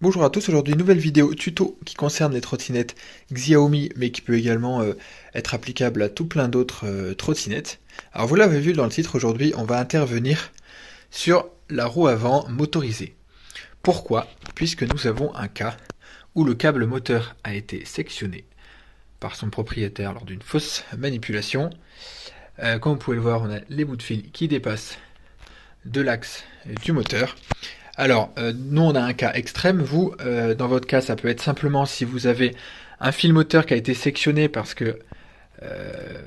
Bonjour à tous, aujourd'hui nouvelle vidéo tuto qui concerne les trottinettes Xiaomi mais qui peut également être applicable à tout plein d'autres trottinettes. Alors vous l'avez vu dans le titre, aujourd'hui on va intervenir sur la roue avant motorisée. Pourquoi? Puisque nous avons un cas où le câble moteur a été sectionné par son propriétaire lors d'une fausse manipulation. Comme vous pouvez le voir, on a les bouts de fil qui dépassent de l'axe du moteur. Alors, nous on a un cas extrême, vous, dans votre cas, ça peut être simplement si vous avez un fil moteur qui a été sectionné parce que,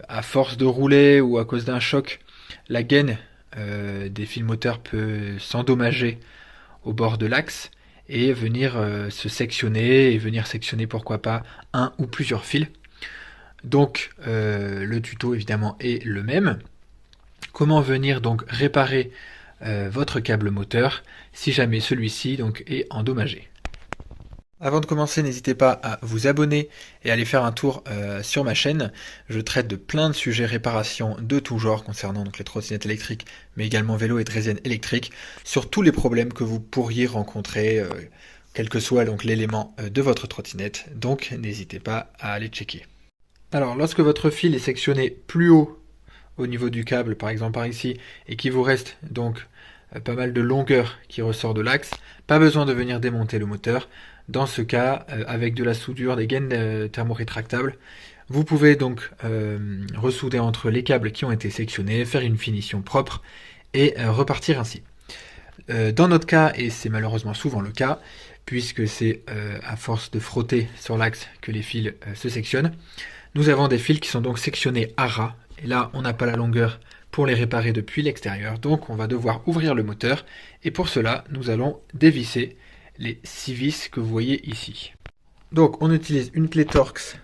à force de rouler ou à cause d'un choc, la gaine des fils moteurs peut s'endommager au bord de l'axe et venir se sectionner, et venir sectionner pourquoi pas un ou plusieurs fils. Donc, le tuto évidemment est le même. Comment venir donc réparer votre câble moteur si jamais celui-ci donc est endommagé. Avant de commencer, n'hésitez pas à vous abonner et à aller faire un tour sur ma chaîne. Je traite de plein de sujets réparation de tout genre concernant donc les trottinettes électriques, mais également vélos et draisiennes électriques, sur tous les problèmes que vous pourriez rencontrer, quel que soit donc l'élément de votre trottinette. Donc n'hésitez pas à aller checker. Alors, lorsque votre fil est sectionné plus haut au niveau du câble, par exemple par ici, et qu'il vous reste donc pas mal de longueur qui ressort de l'axe, pas besoin de venir démonter le moteur. Dans ce cas, avec de la soudure, des gaines thermorétractables, vous pouvez donc ressouder entre les câbles qui ont été sectionnés, faire une finition propre et repartir ainsi. Dans notre cas, et c'est malheureusement souvent le cas, puisque c'est à force de frotter sur l'axe que les fils se sectionnent, nous avons des fils qui sont donc sectionnés à ras, et là on n'a pas la longueur pour les réparer depuis l'extérieur, donc on va devoir ouvrir le moteur, et pour cela nous allons dévisser les 6 vis que vous voyez ici. Donc on utilise une clé Torx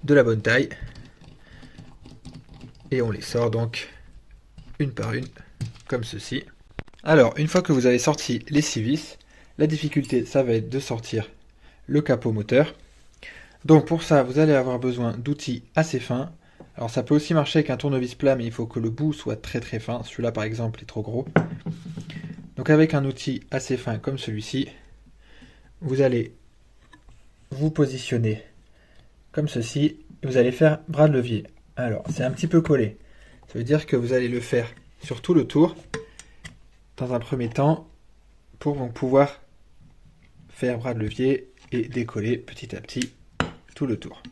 de la bonne taille, et on les sort donc une par une, comme ceci. Alors une fois que vous avez sorti les 6 vis, la difficulté ça va être de sortir le capot moteur. Donc pour ça vous allez avoir besoin d'outils assez fins. Alors ça peut aussi marcher avec un tournevis plat, mais il faut que le bout soit très très fin. Celui-là par exemple est trop gros. Donc avec un outil assez fin comme celui-ci, vous allez vous positionner comme ceci, et vous allez faire bras de levier. Alors c'est un petit peu collé, ça veut dire que vous allez le faire sur tout le tour, dans un premier temps, pour donc pouvoir faire bras de levier et décoller petit à petit tout le tour.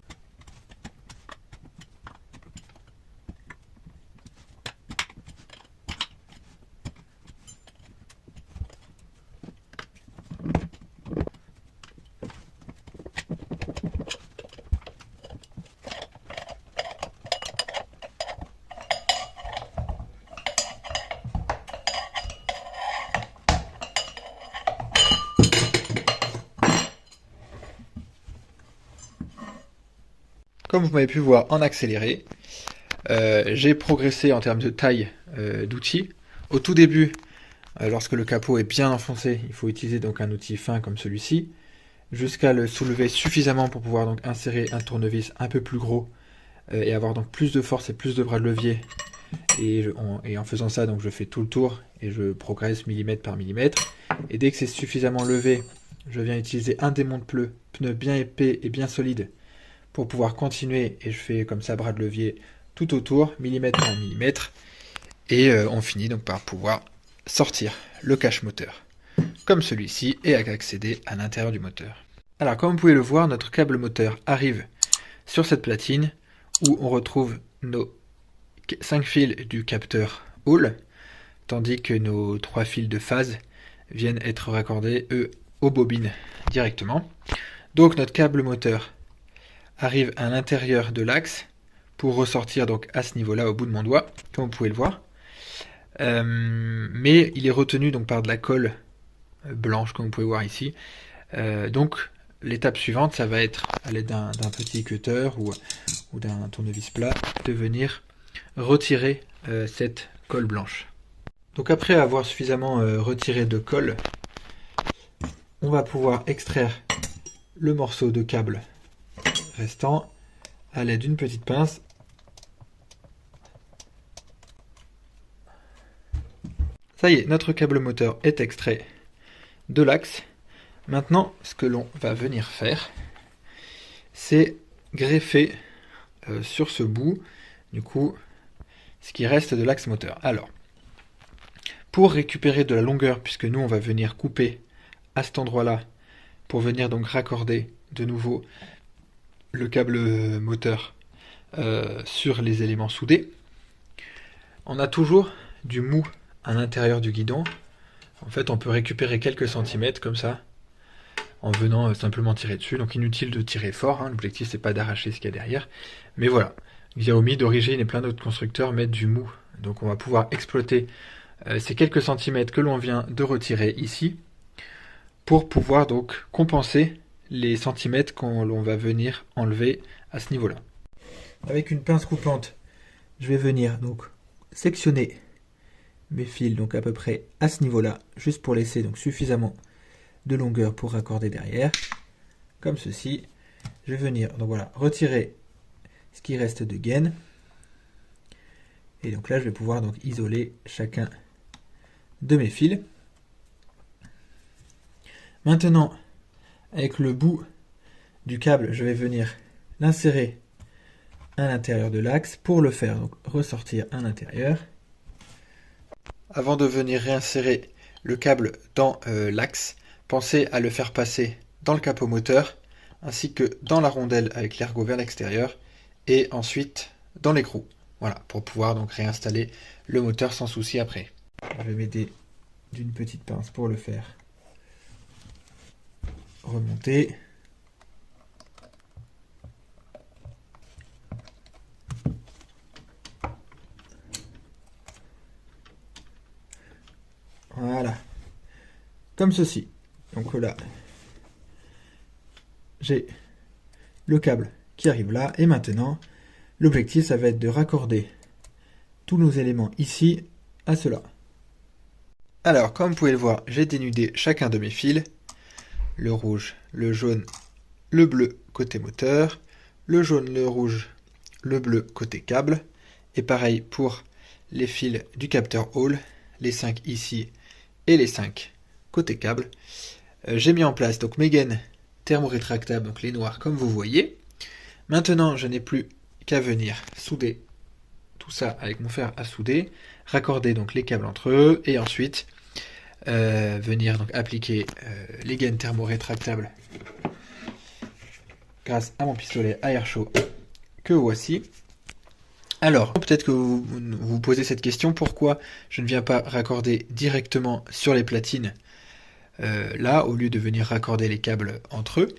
Comme vous m'avez pu voir en accéléré, j'ai progressé en termes de taille d'outils. Au tout début, lorsque le capot est bien enfoncé, il faut utiliser donc un outil fin comme celui-ci, jusqu'à le soulever suffisamment pour pouvoir donc insérer un tournevis un peu plus gros et avoir donc plus de force et plus de bras de levier. Et en faisant ça, donc je fais tout le tour et je progresse millimètre par millimètre. Et dès que c'est suffisamment levé, je viens utiliser un démonte-pneu bien épais et bien solide pour pouvoir continuer, et je fais comme ça bras de levier tout autour, millimètre par millimètre, et on finit donc par pouvoir sortir le cache moteur comme celui-ci et accéder à l'intérieur du moteur. Alors comme vous pouvez le voir, notre câble moteur arrive sur cette platine où on retrouve nos 5 fils du capteur Hall, tandis que nos 3 fils de phase viennent être raccordés eux aux bobines directement. Donc notre câble moteur arrive à l'intérieur de l'axe pour ressortir donc à ce niveau-là au bout de mon doigt, comme vous pouvez le voir. Mais il est retenu donc par de la colle blanche, comme vous pouvez voir ici. Donc l'étape suivante, ça va être à l'aide d'un petit cutter ou d'un tournevis plat, de venir retirer cette colle blanche. Donc après avoir suffisamment retiré de colle, on va pouvoir extraire le morceau de câble restant à l'aide d'une petite pince. Ça y est, notre câble moteur est extrait de l'axe. Maintenant, ce que l'on va venir faire, c'est greffer sur ce bout, du coup, ce qui reste de l'axe moteur. Alors, pour récupérer de la longueur, puisque nous on va venir couper à cet endroit-là, pour venir donc raccorder de nouveau le câble moteur sur les éléments soudés, on a toujours du mou à l'intérieur du guidon. En fait, on peut récupérer quelques centimètres comme ça, en venant simplement tirer dessus. Donc inutile de tirer fort, hein. L'objectif c'est pas d'arracher ce qu'il y a derrière. Mais voilà, Xiaomi d'origine et plein d'autres constructeurs mettent du mou. Donc on va pouvoir exploiter ces quelques centimètres que l'on vient de retirer ici, pour pouvoir donc compenser les centimètres qu'on va venir enlever à ce niveau-là. Avec une pince coupante, je vais venir donc sectionner mes fils donc à peu près à ce niveau-là, juste pour laisser donc suffisamment de longueur pour raccorder derrière, comme ceci. Je vais venir donc voilà retirer ce qui reste de gaine, et donc là je vais pouvoir donc isoler chacun de mes fils. Maintenant, avec le bout du câble, je vais venir l'insérer à l'intérieur de l'axe pour le faire donc ressortir à l'intérieur. Avant de venir réinsérer le câble dans l'axe, pensez à le faire passer dans le capot moteur, ainsi que dans la rondelle avec l'ergot vers l'extérieur, et ensuite dans l'écrou. Voilà, pour pouvoir donc réinstaller le moteur sans souci après. Je vais m'aider d'une petite pince pour le faire remonter. Voilà, comme ceci. Donc là, j'ai le câble qui arrive là, et maintenant, l'objectif, ça va être de raccorder tous nos éléments ici à cela. Alors, comme vous pouvez le voir, j'ai dénudé chacun de mes fils. Le rouge, le jaune, le bleu côté moteur, le jaune, le rouge, le bleu côté câble. Et pareil pour les fils du capteur Hall, les 5 ici et les 5 côté câble. J'ai mis en place donc mes gaines thermorétractables, donc les noirs comme vous voyez. Maintenant, je n'ai plus qu'à venir souder tout ça avec mon fer à souder, raccorder donc les câbles entre eux, et ensuite venir donc appliquer les gaines thermorétractables grâce à mon pistolet à air chaud que voici. Alors, peut-être que vous vous posez cette question, pourquoi je ne viens pas raccorder directement sur les platines là, au lieu de venir raccorder les câbles entre eux?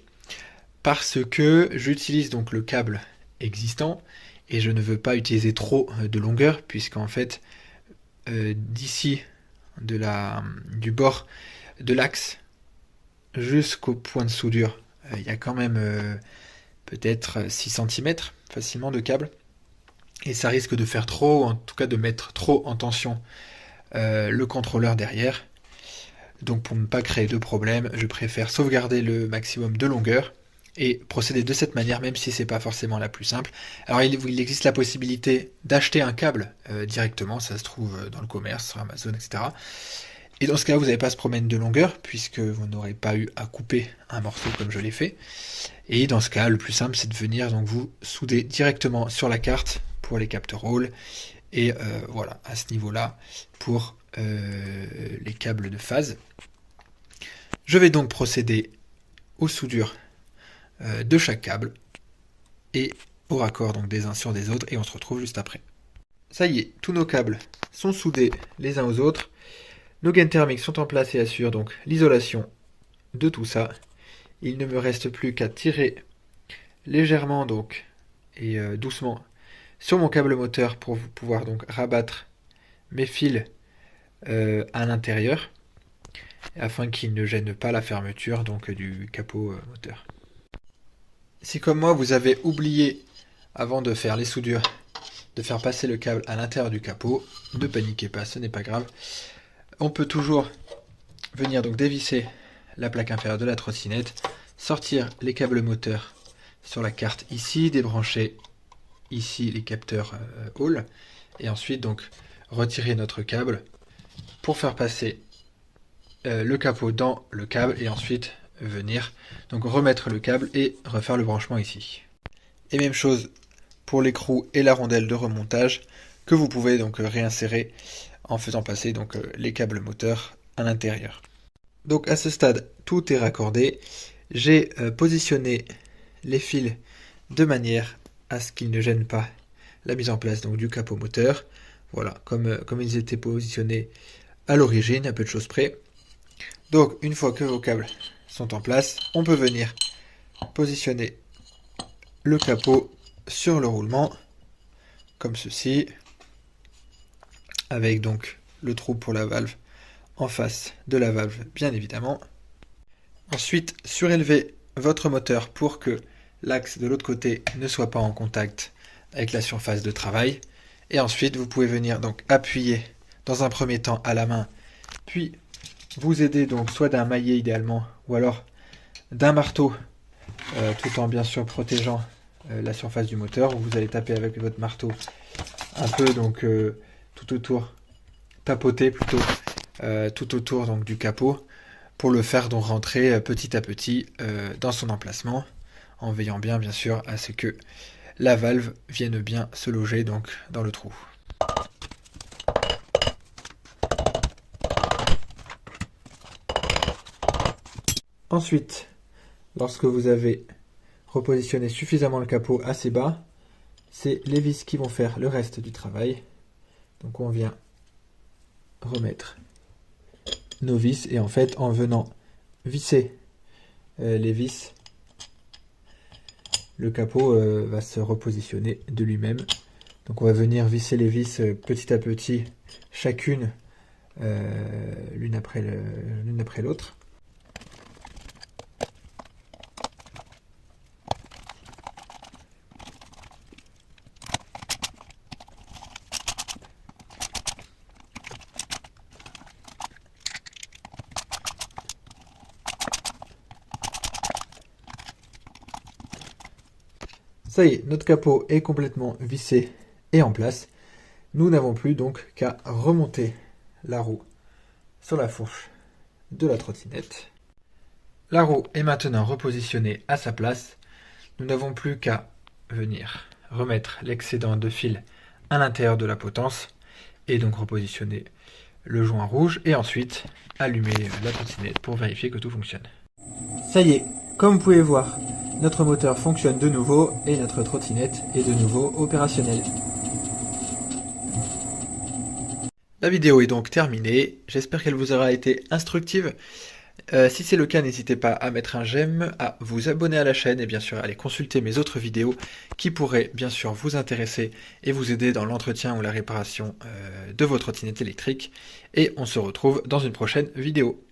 Parce que j'utilise donc le câble existant, et je ne veux pas utiliser trop de longueur, puisqu'en fait, d'ici du bord de l'axe jusqu'au point de soudure, il y a quand même peut-être 6 cm facilement de câble, et ça risque de faire trop, en tout cas de mettre trop en tension le contrôleur derrière. Donc pour ne pas créer de problème, je préfère sauvegarder le maximum de longueur et procéder de cette manière, même si c'est pas forcément la plus simple. Alors il existe la possibilité d'acheter un câble directement, ça se trouve dans le commerce, sur Amazon, etc. Et dans ce cas, vous n'avez pas à se promener de longueur, puisque vous n'aurez pas eu à couper un morceau comme je l'ai fait. Et dans ce cas, le plus simple, c'est de venir donc vous souder directement sur la carte pour les capteurs Hall. Et voilà, à ce niveau-là, pour les câbles de phase. Je vais donc procéder aux soudures de chaque câble et au raccord donc des uns sur des autres, et on se retrouve juste après. Ça y est, tous nos câbles sont soudés les uns aux autres. Nos gaines thermiques sont en place et assurent donc l'isolation de tout ça. Il ne me reste plus qu'à tirer légèrement donc et doucement sur mon câble moteur pour pouvoir donc rabattre mes fils à l'intérieur, afin qu'ils ne gênent pas la fermeture donc du capot moteur. Si comme moi vous avez oublié avant de faire les soudures de faire passer le câble à l'intérieur du capot, ne paniquez pas, ce n'est pas grave. On peut toujours venir donc dévisser la plaque inférieure de la trottinette, sortir les câbles moteurs sur la carte ici, débrancher ici les capteurs Hall, et ensuite donc retirer notre câble pour faire passer le capot dans le câble, et ensuite venir donc remettre le câble et refaire le branchement ici. Et même chose pour l'écrou et la rondelle de remontage que vous pouvez donc réinsérer en faisant passer donc les câbles moteurs à l'intérieur. Donc à ce stade, tout est raccordé. J'ai positionné les fils de manière à ce qu'ils ne gênent pas la mise en place donc du capot moteur. Voilà, comme ils étaient positionnés à l'origine, à peu de choses près. Donc une fois que vos câbles sont en place, on peut venir positionner le capot sur le roulement, comme ceci, avec donc le trou pour la valve en face de la valve, bien évidemment. Ensuite, surélevez votre moteur pour que l'axe de l'autre côté ne soit pas en contact avec la surface de travail. Et ensuite, vous pouvez venir donc appuyer dans un premier temps à la main, puis vous aider donc soit d'un maillet idéalement, ou alors d'un marteau, tout en bien sûr protégeant la surface du moteur. Vous allez taper avec votre marteau un peu donc tout autour, tapoter plutôt tout autour donc du capot pour le faire donc rentrer petit à petit dans son emplacement, en veillant bien sûr à ce que la valve vienne bien se loger donc dans le trou. Ensuite, lorsque vous avez repositionné suffisamment le capot assez bas, c'est les vis qui vont faire le reste du travail. Donc on vient remettre nos vis et en fait en venant visser les vis, le capot va se repositionner de lui-même. Donc on va venir visser les vis petit à petit, chacune l'une après l'autre. Ça y est, notre capot est complètement vissé et en place. Nous n'avons plus donc qu'à remonter la roue sur la fourche de la trottinette. La roue est maintenant repositionnée à sa place. Nous n'avons plus qu'à venir remettre l'excédent de fil à l'intérieur de la potence et donc repositionner le joint rouge et ensuite allumer la trottinette pour vérifier que tout fonctionne. Ça y est, comme vous pouvez voir, notre moteur fonctionne de nouveau et notre trottinette est de nouveau opérationnelle. La vidéo est donc terminée, j'espère qu'elle vous aura été instructive. Si c'est le cas, n'hésitez pas à mettre un j'aime, à vous abonner à la chaîne et bien sûr à aller consulter mes autres vidéos qui pourraient bien sûr vous intéresser et vous aider dans l'entretien ou la réparation de vos trottinettes électriques. Et on se retrouve dans une prochaine vidéo.